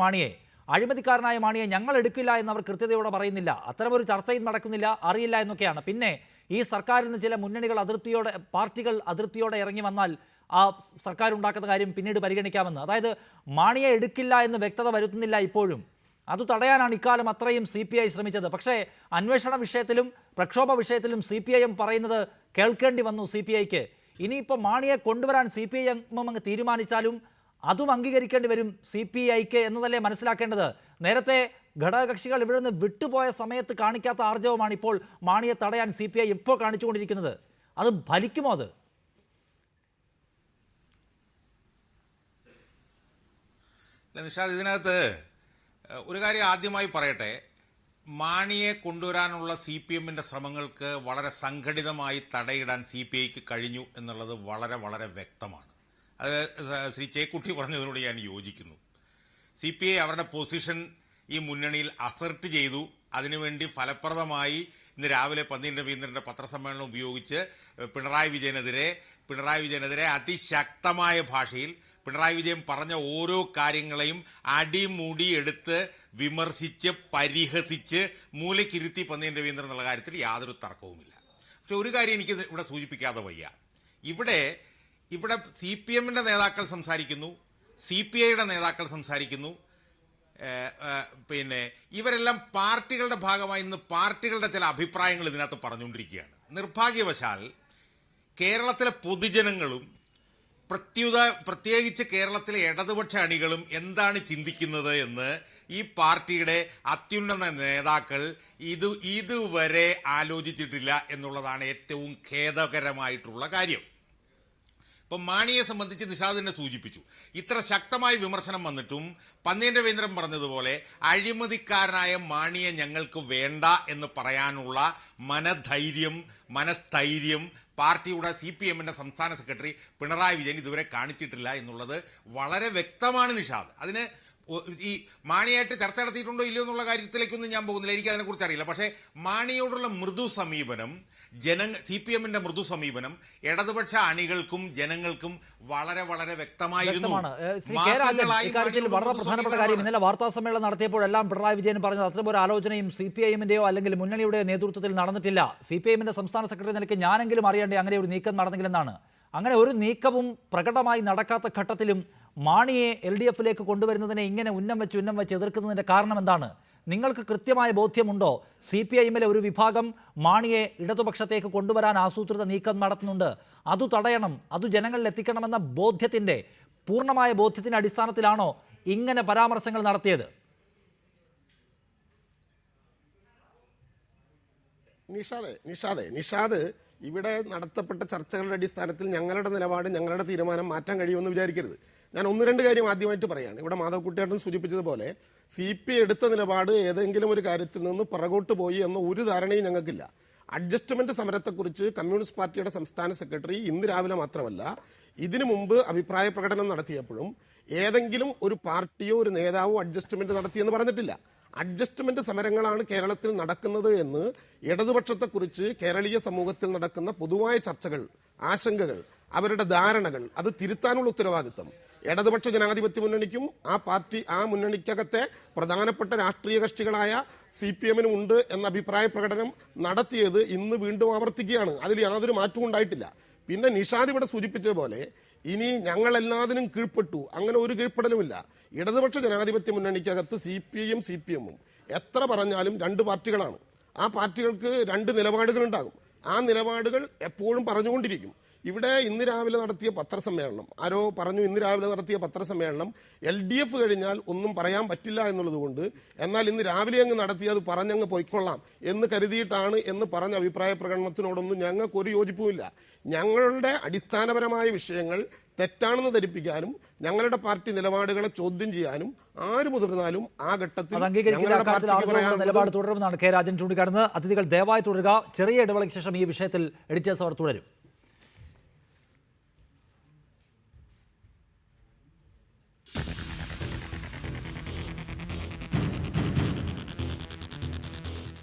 മാണിയെ ഞങ്ങൾ എടുക്കില്ല എന്നവർ കൃത്യതയോടെ പറയുന്നില്ല. അത്തരമൊരു ചർച്ചയും നടക്കുന്നില്ല, അറിയില്ല എന്നൊക്കെയാണ്. പിന്നെ ഈ സർക്കാരിൽ നിന്ന് ചില മുന്നണികൾ പാർട്ടികൾ അതൃപ്തിയോടെ ഇറങ്ങി വന്നാൽ ആ സർക്കാർ ഉണ്ടാക്കുന്ന കാര്യം പിന്നീട് പരിഗണിക്കാമെന്ന്. അതായത് മാണിയെ എടുക്കില്ല എന്ന് വ്യക്തത വരുത്തുന്നില്ല ഇപ്പോഴും. അത് തടയാനാണ് ഇക്കാലം അത്രയും CPI ശ്രമിച്ചത്. പക്ഷേ അന്വേഷണ വിഷയത്തിലും പ്രക്ഷോഭ വിഷയത്തിലും CPIM പറയുന്നത് കേൾക്കേണ്ടി വന്നു CPIക്ക്. ഇനിയിപ്പോൾ മാണിയെ കൊണ്ടുവരാൻ CPIM അങ്ങ് തീരുമാനിച്ചാലും അതും അംഗീകരിക്കേണ്ടി വരും CPIക്ക് എന്നതല്ലേ മനസ്സിലാക്കേണ്ടത്. നേരത്തെ ഘടകകക്ഷികൾ ഇവിടെ നിന്ന് വിട്ടുപോയ സമയത്ത് കാണിക്കാത്ത ആർജവമാണ് ഇപ്പോൾ മാണിയെ തടയാൻ CPI ഇപ്പോൾ കാണിച്ചുകൊണ്ടിരിക്കുന്നത്. അത് ഫലിക്കുമോ? അത് നിഷാദ്, ഇതിനകത്ത് ഒരു കാര്യം ആദ്യമായി പറയട്ടെ. മാണിയെ കൊണ്ടുവരാനുള്ള CPMന്റെ ശ്രമങ്ങൾക്ക് വളരെ സംഘടിതമായി തടയിടാൻ CPIക്ക് കഴിഞ്ഞു എന്നുള്ളത് വളരെ വളരെ വ്യക്തമാണ്. അത് ശ്രീ ചേക്കുട്ടി പറഞ്ഞതിനോട് ഞാൻ യോജിക്കുന്നു. CPI അവരുടെ പൊസിഷൻ ഈ മുന്നണിയിൽ അസർട്ട് ചെയ്തു. അതിനുവേണ്ടി ഫലപ്രദമായി ഇന്ന് രാവിലെ പന്തീൻ രവീന്ദ്രൻ്റെ പത്രസമ്മേളനം ഉപയോഗിച്ച് പിണറായി വിജയനെതിരെ അതിശക്തമായ ഭാഷയിൽ പിണറായി വിജയൻ പറഞ്ഞ ഓരോ കാര്യങ്ങളെയും അടിമുടി എടുത്ത് വിമർശിച്ച് പരിഹസിച്ച് മൂലക്കിരുത്തി പന്തീൻ രവീന്ദ്രൻ എന്നുള്ള കാര്യത്തിൽ യാതൊരു തർക്കവുമില്ല. പക്ഷെ ഒരു കാര്യം എനിക്ക് ഇവിടെ സൂചിപ്പിക്കാതെ വയ്യ. ഇവിടെ CPMന്റെ നേതാക്കൾ സംസാരിക്കുന്നു, CPIയുടെ നേതാക്കൾ സംസാരിക്കുന്നു. പിന്നെ ഇവരെല്ലാം പാർട്ടികളുടെ ഭാഗമായി ഇന്ന് പാർട്ടികളുടെ ചില അഭിപ്രായങ്ങൾ ഇതിനകത്ത് പറഞ്ഞുകൊണ്ടിരിക്കുകയാണ്. നിർഭാഗ്യവശാൽ കേരളത്തിലെ പൊതുജനങ്ങളും പ്രത്യേകിച്ച് കേരളത്തിലെ ഇടതുപക്ഷ അണികളും എന്താണ് ചിന്തിക്കുന്നത് എന്ന് ഈ പാർട്ടിയുടെ അത്യുന്നത നേതാക്കൾ ഇതുവരെ ആലോചിച്ചിട്ടില്ല എന്നുള്ളതാണ് ഏറ്റവും ഖേദകരമായിട്ടുള്ള കാര്യം. ഇപ്പം മാണിയെ സംബന്ധിച്ച് നിഷാദ് തന്നെ സൂചിപ്പിച്ചു. ഇത്ര ശക്തമായ വിമർശനം വന്നിട്ടും പന്തീൻ രവീന്ദ്രൻ പറഞ്ഞതുപോലെ അഴിമതിക്കാരനായ മാണിയെ ഞങ്ങൾക്ക് വേണ്ട എന്ന് പറയാനുള്ള മനസ്ഥൈര്യം പാർട്ടിയുടെ CPMന്റെ സംസ്ഥാന സെക്രട്ടറി പിണറായി വിജയൻ ഇതുവരെ കാണിച്ചിട്ടില്ല എന്നുള്ളത് വളരെ വ്യക്തമാണ് നിഷാദ്. അതിന് ഈ മാണിയായിട്ട് ചർച്ച നടത്തിയിട്ടുണ്ടോ ഇല്ലയോ എന്നുള്ള കാര്യത്തിലേക്കൊന്നും ഞാൻ പോകുന്നില്ല, എനിക്ക് അതിനെക്കുറിച്ച് അറിയില്ല. പക്ഷേ മാണിയോടുള്ള മൃദു സമീപനം CPMന്റെ മൃദു സമീപനം ഇടതുപക്ഷ അണികൾക്കും ജനങ്ങൾക്കും വളരെ വളരെ വ്യക്തമായിരുന്നു. ഇക്കാര്യത്തിൽ വളരെ പ്രധാനപ്പെട്ട കാര്യം, ഇന്നലെ വാർത്താ സമ്മേളനം നടത്തിയപ്പോഴെല്ലാം പിണറായി വിജയൻ പറഞ്ഞത് അത്തരമൊരു ആലോചനയും CPIMന്റെയോ അല്ലെങ്കിൽ മുന്നണിയുടെ നേതൃത്വത്തിൽ നടന്നിട്ടില്ല. CPIMന്റെ സംസ്ഥാന സെക്രട്ടറി നിലയ്ക്ക് ഞാനെങ്കിലും അറിയേണ്ടേ അങ്ങനെ ഒരു നീക്കം നടന്നെങ്കിലെന്നാണ്. അങ്ങനെ ഒരു നീക്കവും പ്രകടമായി നടക്കാത്ത ഘട്ടത്തിലും മാണിയെ LDFിലേക്ക് കൊണ്ടുവരുന്നതിനെ ഇങ്ങനെ ഉന്നം വെച്ച് എതിർക്കുന്നതിൻ്റെ കാരണം എന്താണ്? നിങ്ങൾക്ക് കൃത്യമായ ബോധ്യമുണ്ടോ CPIMലെ ഒരു വിഭാഗം മാണിയെ ഇടതുപക്ഷത്തേക്ക് കൊണ്ടുവരാൻ ആസൂത്രിത നീക്കം നടത്തുന്നുണ്ട്, അത് തടയണം, അത് ജനങ്ങളിൽ എത്തിക്കണമെന്ന ബോധ്യത്തിൻ്റെ പൂർണ്ണമായ ബോധ്യത്തിൻ്റെ അടിസ്ഥാനത്തിലാണോ ഇങ്ങനെ പരാമർശങ്ങൾ നടത്തിയത്? നിഷാദ് ഇവിടെ നടത്തപ്പെട്ട ചർച്ചകളുടെ അടിസ്ഥാനത്തിൽ ഞങ്ങളുടെ നിലപാട്, ഞങ്ങളുടെ തീരുമാനം മാറ്റാൻ കഴിയുമെന്ന് വിചാരിക്കരുത്. ഞാൻ ഒന്ന് രണ്ട് കാര്യം ആദ്യമായിട്ട് പറയാണ്. ഇവിടെ മാധവക്കുട്ടിയേട്ടൻ സൂചിപ്പിച്ചതുപോലെ CPI എടുത്ത നിലപാട് ഏതെങ്കിലും ഒരു കാര്യത്തിൽ നിന്ന് പുറകോട്ട് പോയി എന്ന ഒരു ധാരണയും ഞങ്ങൾക്കില്ല. അഡ്ജസ്റ്റ്മെന്റ് സമരത്തെക്കുറിച്ച് കമ്മ്യൂണിസ്റ്റ് പാർട്ടിയുടെ സംസ്ഥാന സെക്രട്ടറി ഇന്ന് രാവിലെ മാത്രമല്ല ഇതിനു മുമ്പ് അഭിപ്രായ പ്രകടനം നടത്തിയപ്പോഴും ഏതെങ്കിലും ഒരു പാർട്ടിയോ ഒരു നേതാവോ അഡ്ജസ്റ്റ്മെന്റ് നടത്തിയെന്ന് പറഞ്ഞിട്ടില്ല. അഡ്ജസ്റ്റ്മെന്റ് സമരങ്ങളാണ് കേരളത്തിൽ നടക്കുന്നത് എന്ന് ഇടതുപക്ഷത്തെക്കുറിച്ച് കേരളീയ സമൂഹത്തിൽ നടക്കുന്ന പൊതുവായ ചർച്ചകൾ, ആശങ്കകൾ, അവരുടെ ധാരണകൾ അത് തിരുത്താനുള്ള ഉത്തരവാദിത്തം ഇടതുപക്ഷ ജനാധിപത്യ മുന്നണിക്കും ആ മുന്നണിക്കകത്തെ പ്രധാനപ്പെട്ട രാഷ്ട്രീയ കക്ഷികളായ CPMനും ഉണ്ട് എന്ന അഭിപ്രായ പ്രകടനം നടത്തിയത് ഇന്ന് വീണ്ടും ആവർത്തിക്കുകയാണ്. അതിൽ യാതൊരു മാറ്റവും ഉണ്ടായിട്ടില്ല. പിന്നെ നിഷാദ് ഇവിടെ സൂചിപ്പിച്ചതുപോലെ ഇനി ഞങ്ങളെല്ലാത്തിനും കീഴ്പ്പെട്ടു, അങ്ങനെ ഒരു കീഴ്പ്പെടലുമില്ല. ഇടതുപക്ഷ ജനാധിപത്യ മുന്നണിക്കകത്ത് CPIയും CPMും എത്ര പറഞ്ഞാലും രണ്ട് പാർട്ടികളാണ്. ആ പാർട്ടികൾക്ക് രണ്ട് നിലപാടുകളുണ്ടാകും. ആ നിലപാടുകൾ എപ്പോഴും പറഞ്ഞുകൊണ്ടിരിക്കും. ഇവിടെ ഇന്ന് രാവിലെ നടത്തിയ പത്രസമ്മേളനം, ആരോ പറഞ്ഞു ഇന്ന് രാവിലെ നടത്തിയ പത്രസമ്മേളനം LDF കഴിഞ്ഞാൽ ഒന്നും പറയാൻ പറ്റില്ല എന്നുള്ളത് കൊണ്ട്, എന്നാൽ ഇന്ന് രാവിലെ അങ്ങ് നടത്തി അത് പറഞ്ഞങ്ങ് പോയിക്കൊള്ളാം എന്ന് കരുതിയിട്ടാണ് എന്ന് പറഞ്ഞ അഭിപ്രായ പ്രകടനത്തിനോടൊന്നും ഞങ്ങൾക്കൊരു യോജിപ്പുമില്ല. ഞങ്ങളുടെ അടിസ്ഥാനപരമായ വിഷയങ്ങൾ തെറ്റാണെന്ന് ധരിപ്പിക്കാനും ഞങ്ങളുടെ പാർട്ടി നിലപാടുകളെ ചോദ്യം ചെയ്യാനും ആര് മുതിർന്നാലും ആ ഘട്ടത്തിൽ നിലപാട് തുടരുമെന്നാണ് രാജൻ ചൂണ്ടിക്കാട്ടുന്നത്. അതിഥികൾ ദയവായി തുടരുക. ചെറിയ ഇടവേളയ്ക്ക് ശേഷം ഈ വിഷയത്തിൽ എഡിറ്റേഴ്സ് അവർ തുടരും.